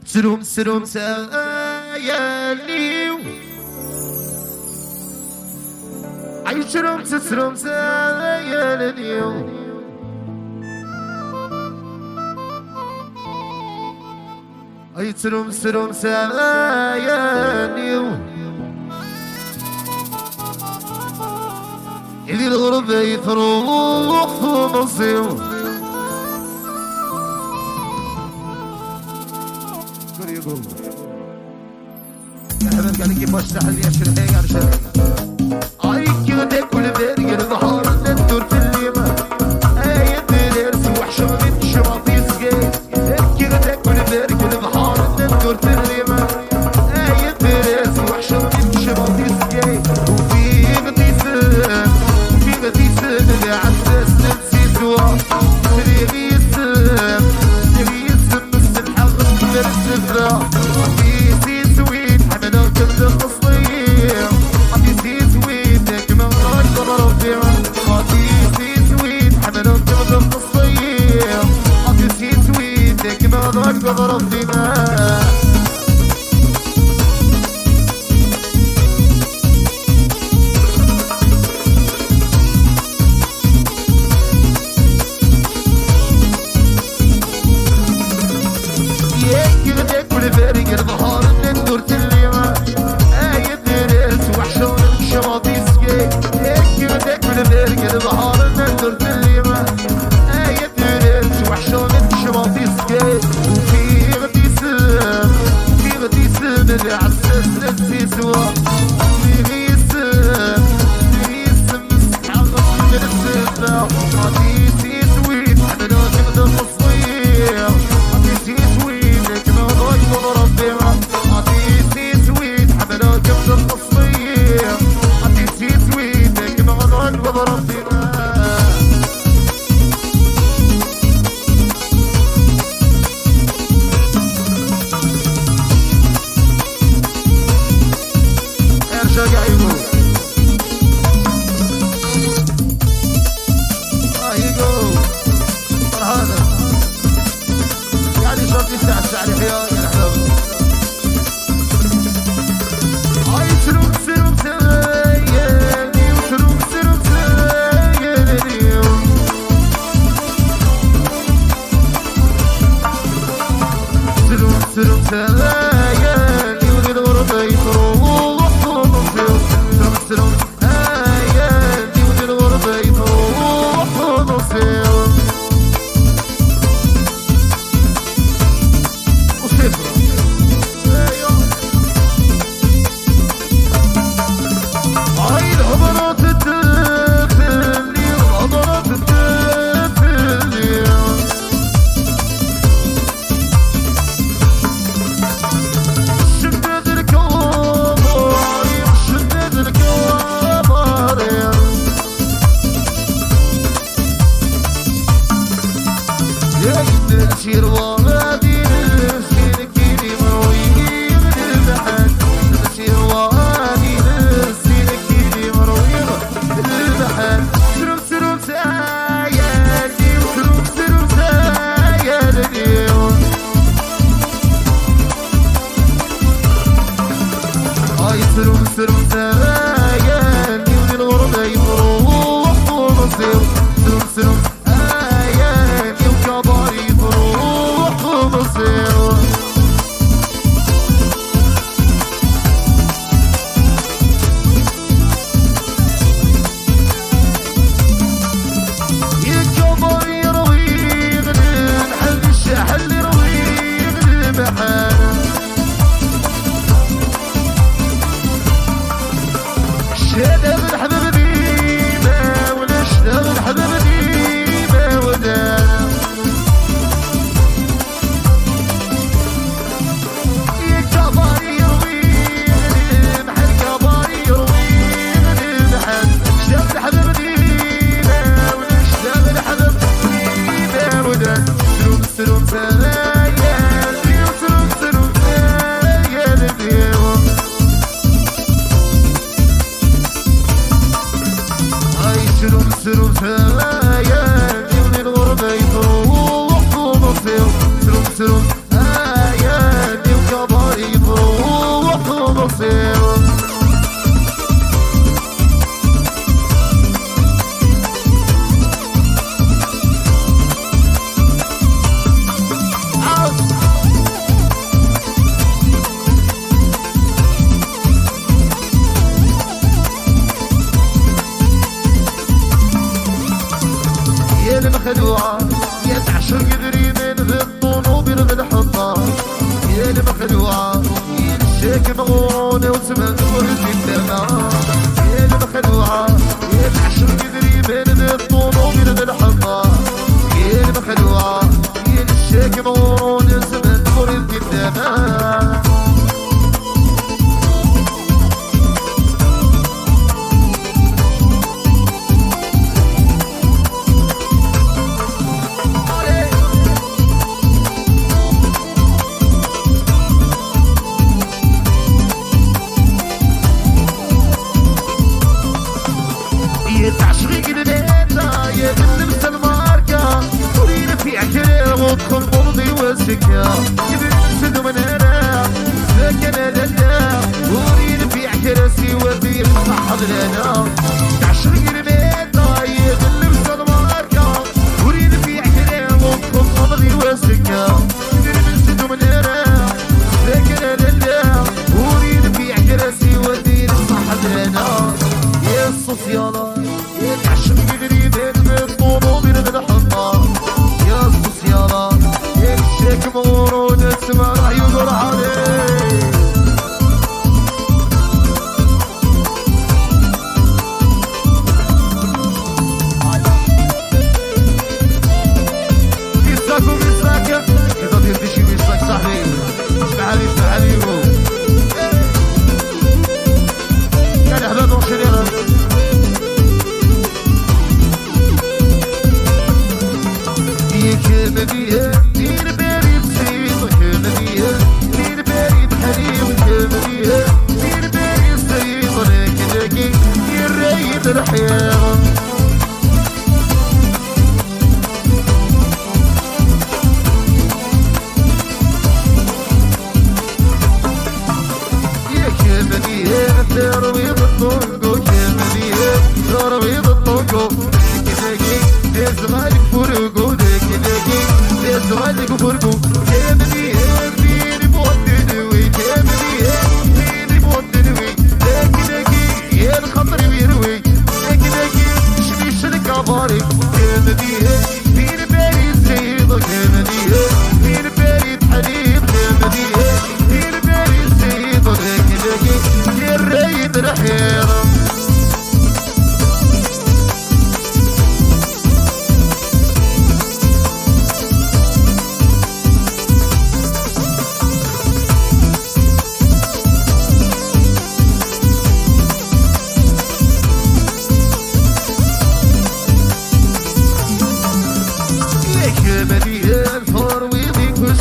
سروم سروم ساياليو عي سروم سروم ساياليو عي سروم سروم ساياليو إذا الغربة يتروح ونصيو يا حبيبي قال لك باش تحل يا شرحي يا شرحي عيك كده كل بيري البحر ندور في الليمة اي درس وحشة من شواطيس جاي كده كل بيري البحر ندور في الليمة اي درس وحشة من شواطيس جاي وفي غديسة اللي عساس نفسي سوا تريغيسم بس الحظ من السفرة قدر الدماء يكل كل فارق البحر ندور تليمة اي درس وحشة شماطيس جاي يكل كل فارق البحر ندور تليمة اي درس وحشة شماطيس جاي اللي عساس نفسي سوا يغيسم مسحق من السفة عطيتي سويت حملات من التصوير عطيتي سويتك ما ضايق وضرب بيها عطيتي سويت حملات من التصوير عطيتي سويتك ما ضايق وضرب بيها سروم سايالي وذي الغربة يتروح ونصيو سروم سايالي وذي الغربة يتروح ونصيو وصفرة هاي الهضرات التفلي والهضرات التفلي نشير وغادي نسينك كيني مرويين المحن نشير وغادي نسينك كيني مرويين المحن سروم سروم سايالي وسروم سروم سايالي هاي سروم سروم سايالي وذي الغربة يتروح ونصير سروم سروم شهد الحبيب ديما ونشهد الحبيب ديما ودانا يا كباري يروينا محل كباري يروينا محل شهد الحبيب ديما سلم سايا من الغربة يفروح ومصير سلم سلم آيا من الكبار يفروح ومصير المخدوعة يا تعشق غريبين في الطنوب بالحطة يا المخدوعة يا الشيك مغرونة وسمن ورد الدماء يا المخدوعة يا تعشق غريبين في الطنوب بالحطة يا المخدوعة يا الشيك مغرونة وسمن ورد الدماء تعشقي قلبيتا يا بنت الماركة تريد في عكريم وتكون مرضي وسكة يبنت من هنا سكن لنا وريد في عكرسي وفي الصحب لنا تعشقي قلبيتا يا بنت الماركة تريد في عكريم وتكون مرضي وسكة يبنت من هنا سكن لنا وريد في عكرسي وفي الصحب لنا يا الصوصيالة تعشق قريبين بالطنوب بالحطة يا الصوصيالة يا الشيك مغرون السما راح يقر عليه بيساكو بيساكا إذا تهدشي بيساك صاحبي اسمعني اسمعني كان أحباب وشريرا كمدية دير باري بسيط كمدية دير باري بحليب كمدية دير باري بسيط لكن دير رايد الحياة يا كمدية ترويض الطنقو كمدية ترويض الطنقو زغالك فرقو زغالك فرقو كاملي هذيني بودنوي كاملي هذيني بودنوي لكنكي يا الخطر ويروي لكنكي شميش الكباري كاملي هذيني بالي زيض كاملي هذيني بالي بحليب كاملي هذيني بالي زيض لكنكي يا الرايد الحيرة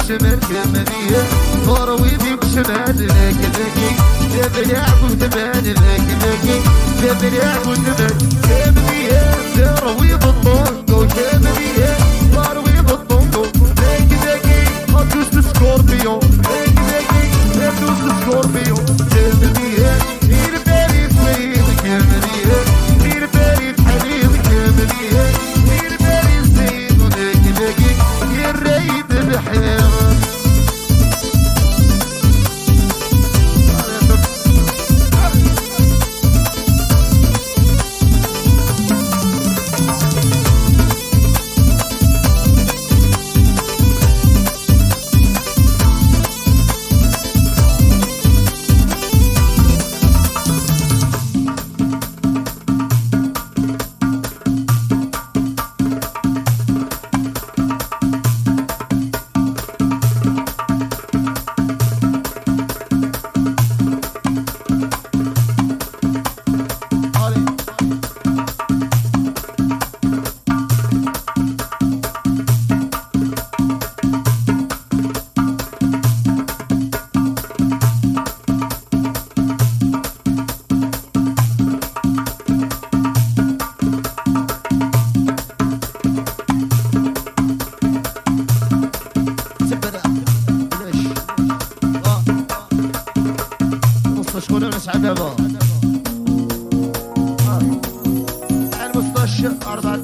شمال كمالية فرويدي بشمال لكن لكن جبل يعبو تبان لكن لكن جبل يعبو تبان كمالية فرويد الطنقو كمالية فرويد الطنقو لكن لكن هدوس سكوربيون لكن لكن هدوس سكوربيون كمالية دير بالي سويد كمالية دير بالي بحليب كمالية دير بالي زيد لكن لكن يا الرايد الحياة دابا المستشفى 4